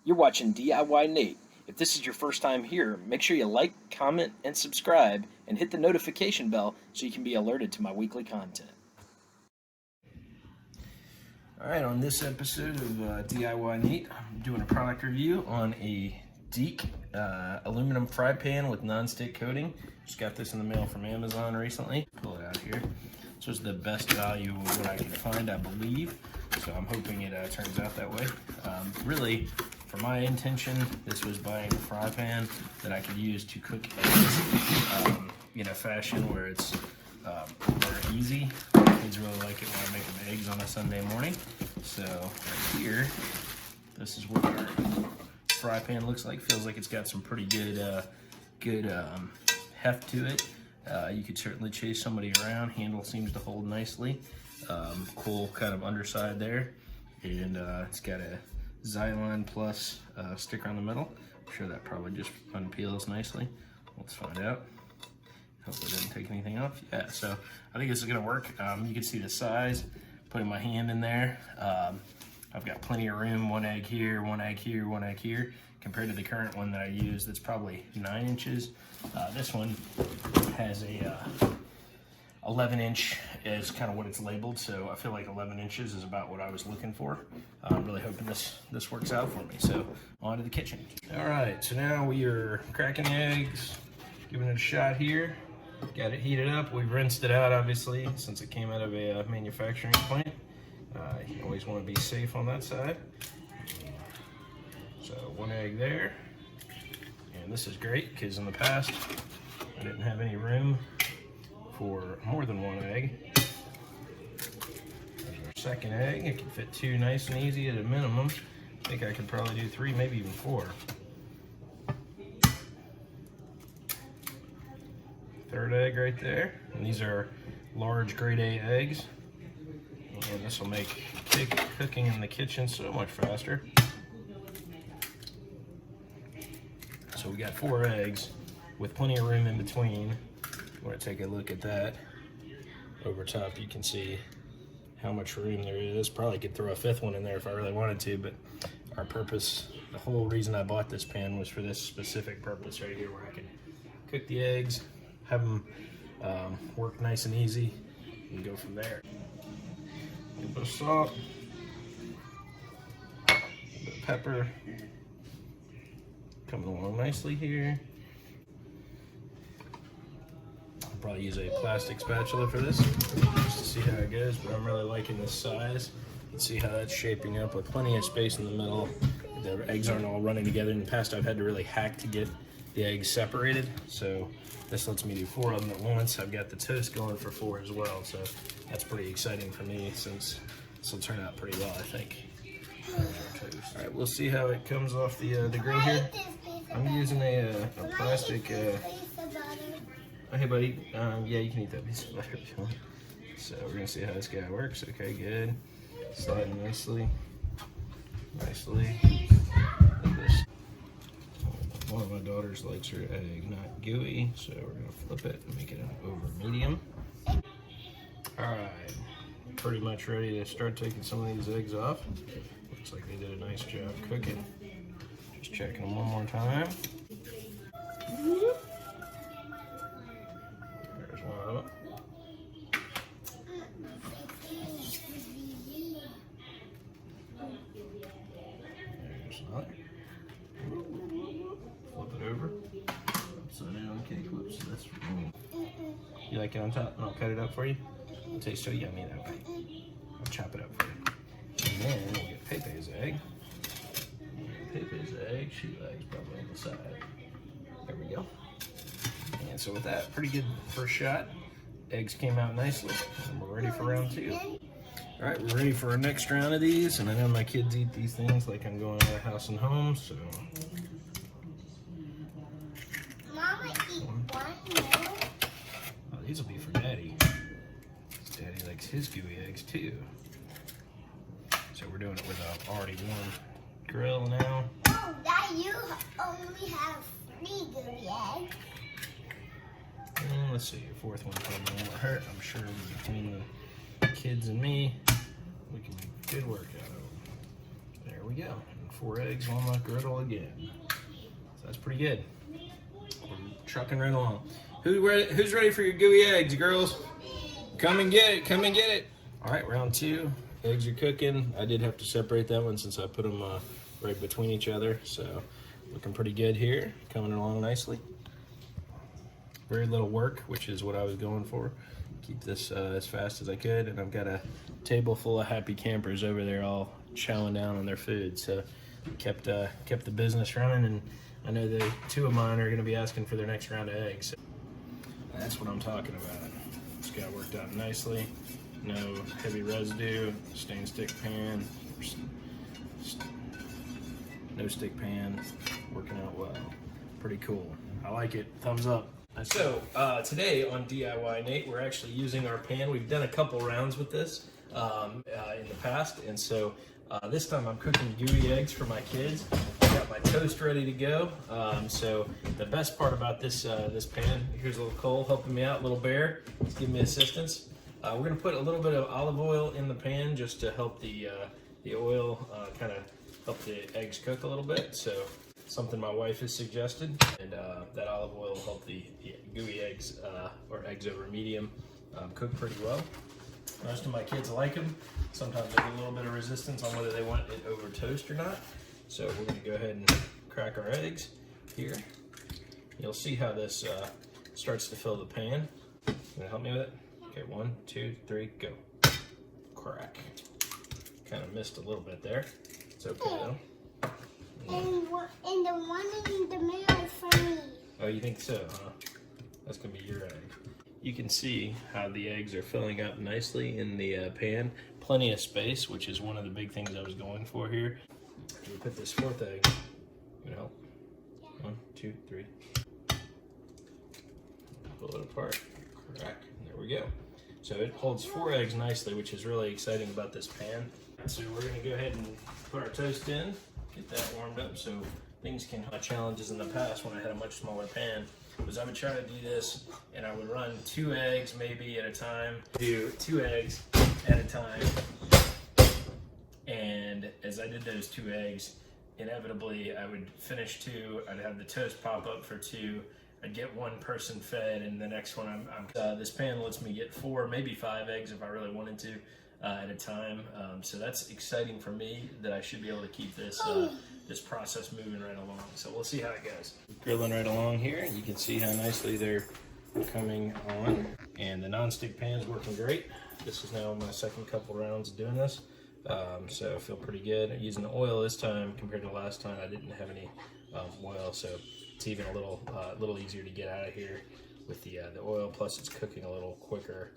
You're watching DIYNate. If this is your first time here, make sure you like, comment, and subscribe, and hit the notification bell so you can be alerted to my weekly content. Alright, on this episode of DIYNate, I'm doing a product review on a Deik aluminum fry pan with non-stick coating. Just got this in the mail from Amazon recently. Pull it out here. This was the best value of what I could find, I believe. So I'm hoping it turns out that way. Really, for my intention, this was buying a fry pan that I could use to cook eggs in a fashion where it's more easy. Kids really like it when I make them eggs on a Sunday morning. So right here, this is what our fry pan looks like. Feels like it's got some pretty good heft to it. You could certainly chase somebody around. Handle seems to hold nicely. Cool kind of underside there, and it's got a Xylon Plus sticker on the middle. I'm sure that probably just unpeels nicely. Let's find out. Hopefully it didn't take anything off. Yeah, so I think this is gonna work. You can see the size, putting my hand in there. I've got plenty of room, one egg here, one egg here, one egg here, compared to the current one that I use that's probably 9 inches. This one has a 11 inch is kind of what it's labeled, so I feel like 11 inches is about what I was looking for. I'm really hoping this works out for me. So on to the kitchen. All right, so now we are cracking eggs, giving it a shot here. Got it heated up. We've rinsed it out, obviously, since it came out of a manufacturing plant. You always want to be safe on that side. So one egg there. And this is great because in the past I didn't have any room for more than one egg. There's our second egg. It can fit 2 nice and easy at a minimum. I think I could probably do 3, maybe even 4. Third egg right there. And these are large grade A eggs. And this will make cooking in the kitchen so much faster. So we got 4 eggs with plenty of room in between. If you want to take a look at that over top, you can see how much room there is. Probably could throw a 5th one in there if I really wanted to, but our purpose, the whole reason I bought this pan was for this specific purpose right here, where I can cook the eggs, have them work nice and easy, and go from there. A little bit of salt, a bit of pepper, coming along nicely here. I'll probably use a plastic spatula for this, just to see how it goes, but I'm really liking this size. You can see how that's shaping up with plenty of space in the middle. The eggs aren't all running together. In the past, I've had to really hack to get the eggs separated, so this lets me do 4 of them at once. I've got the toast going for 4 as well, so that's pretty exciting for me since this will turn out pretty well, I think. All right, we'll see how it comes off the grill here. I'm using a plastic. Oh, hey, buddy. Yeah, you can eat that piece of butter if you want. So we're gonna see how this guy works. Okay, good. Sliding nicely. Like this. One of my daughters likes her egg not gooey, so we're gonna flip it and make it an over medium. All right, pretty much ready to start taking some of these eggs off. Looks like they did a nice job cooking. Just checking them one more time. There's one of them. There's another. Flip it over. Upside down cake. Whoops, that's wrong. You like it on top? And I'll cut it up for you. It tastes so yummy that way. I'll chop it up for you. And then we'll get Pepe's egg. Pepe's egg, she likes probably on the side. There we go. And so with that, pretty good first shot. Eggs came out nicely, and we're ready for round 2. All right, we're ready for our next round of these, and I know my kids eat these things like I'm going to house and home, so. Mama, eat one more. Oh, these will be for Daddy. Daddy likes his gooey eggs too. So we're doing it with an already warm grill now. Oh, Dad, you only have 3 gooey eggs. And let's see, your 4th one probably won't hurt. I'm sure between the kids and me, we can make good work out of it. There we go. And 4 eggs on my griddle again. So that's pretty good. We're trucking right along. Who's ready for your gooey eggs, girls? Come and get it. Come and get it. All right, round 2. Eggs are cooking. I did have to separate that one since I put them right between each other. So looking pretty good here. Coming along nicely. Very little work, which is what I was going for. Keep this as fast as I could, and I've got a table full of happy campers over there all chowing down on their food. So kept the business running, and I know the 2 of mine are going to be asking for their next round of eggs. So that's what I'm talking about. It's got worked out nicely. No heavy residue. Stained stick pan. No stick pan. Working out well. Pretty cool. I like it. Thumbs up. So today on DIYNate, we're actually using our pan. We've done a couple rounds with this in the past, and so this time I'm cooking gooey eggs for my kids. I got my toast ready to go. So the best part about this pan, here's a little Cole helping me out, little bear, he's giving me assistance. We're gonna put a little bit of olive oil in the pan just to help the oil kind of help the eggs cook a little bit. So something my wife has suggested, and that olive oil will help the gooey eggs or eggs over medium cook pretty well. Most of my kids like them. Sometimes they get a little bit of resistance on whether they want it over toast or not. So we're going to go ahead and crack our eggs here. You'll see how this starts to fill the pan. You gonna help me with it? Okay, 1, 2, 3, go. Crack. Kind of missed a little bit there. It's okay though. And the one in the middle is for me. Oh, you think so, huh? That's gonna be your egg. You can see how the eggs are filling up nicely in the pan. Plenty of space, which is one of the big things I was going for here. We put this 4th egg. You know, 1, 2, 3. Pull it apart. Crack. And there we go. So it holds 4 eggs nicely, which is really exciting about this pan. So we're gonna go ahead and put our toast in. Get that warmed up so things can have challenges in the past when I had a much smaller pan. Was I would try to do this and I would run 2 eggs maybe at a time. Do 2 eggs at a time. And as I did those 2 eggs, inevitably I would finish 2, I'd have the toast pop up for 2, I'd get 1 person fed, and the next one this pan lets me get 4, maybe 5 eggs if I really wanted to. At a time, so that's exciting for me that I should be able to keep this this process moving right along. So we'll see how it goes. Grilling right along here, you can see how nicely they're coming on, and the non-stick pan's working great. This is now my second couple rounds of doing this, so I feel pretty good. I'm using the oil this time compared to last time. I didn't have any oil, so it's even a little easier to get out of here with the oil. Plus, it's cooking a little quicker.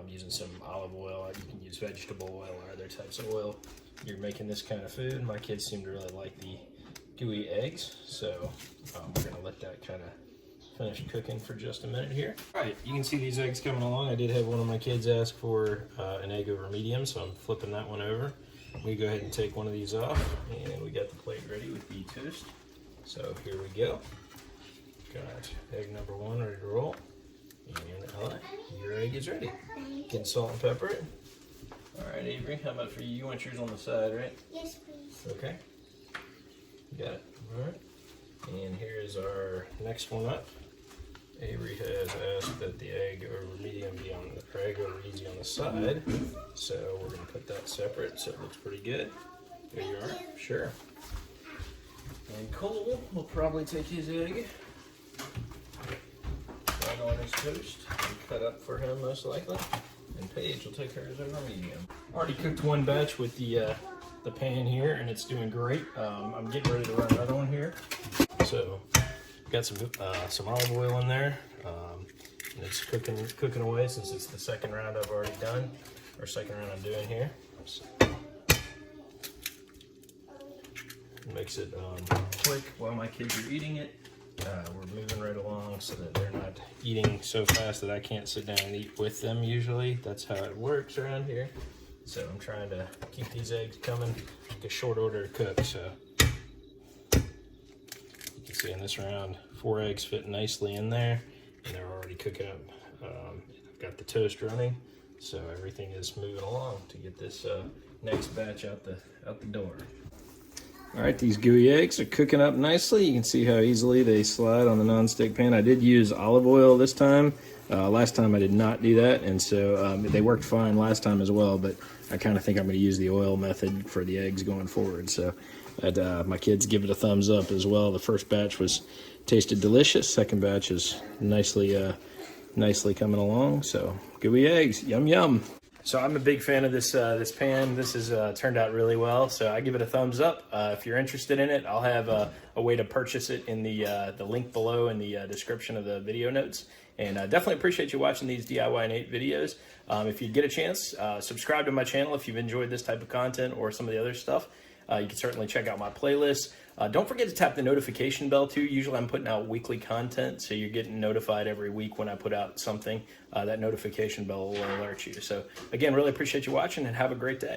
Using some olive oil. You can use vegetable oil or other types of oil. You're making this kind of food. My kids seem to really like the gooey eggs, so we're gonna let that kind of finish cooking for just a minute here. All right, you can see these eggs coming along. I did have one of my kids ask for an egg over medium, so I'm flipping that one over. We go ahead and take one of these off, and we got the plate ready with the toast. So here we go. Got egg number 1 ready to roll. And your egg is ready. Get salt and pepper it. All right, Avery, how about for you? You want yours on the side, right? Yes, please. Okay. Got it. All right. And here is our next one up. Avery has asked that the egg over medium be on the egg over easy on the side. So we're going to put that separate so it looks pretty good. There you are. Sure. And Cole will probably take his egg on his toast and cut up for him most likely, and Paige will take hers over medium. Already cooked 1 batch with the pan here, and it's doing great. I'm getting ready to run another one here. So got some olive oil in there, and it's cooking away since it's the second round I've already done, or second round I'm doing here. So, it makes it quick while my kids are eating it. We're moving right along so that they're not eating so fast that I can't sit down and eat with them usually. That's how it works around here. So I'm trying to keep these eggs coming like a short order to cook. So you can see in this round, 4 eggs fit nicely in there, and they're already cooking up. I've got the toast running, so everything is moving along to get this next batch out the door. All right, these gooey eggs are cooking up nicely. You can see how easily they slide on the nonstick pan. I did use olive oil this time. Last time I did not do that, and so they worked fine last time as well, but I kind of think I'm going to use the oil method for the eggs going forward. So my kids give it a thumbs up as well. The first batch tasted delicious. Second batch is nicely coming along. So gooey eggs, yum yum. So I'm a big fan of this pan. This has turned out really well, so I give it a thumbs up. If you're interested in it, I'll have a way to purchase it in the link below in the description of the video notes. And definitely appreciate you watching these DIYNate videos. If you get a chance, subscribe to my channel if you've enjoyed this type of content or some of the other stuff. You can certainly check out my playlist. Don't forget to tap the notification bell too. Usually I'm putting out weekly content, so you're getting notified every week when I put out something. That notification bell will alert you. So again, really appreciate you watching and have a great day.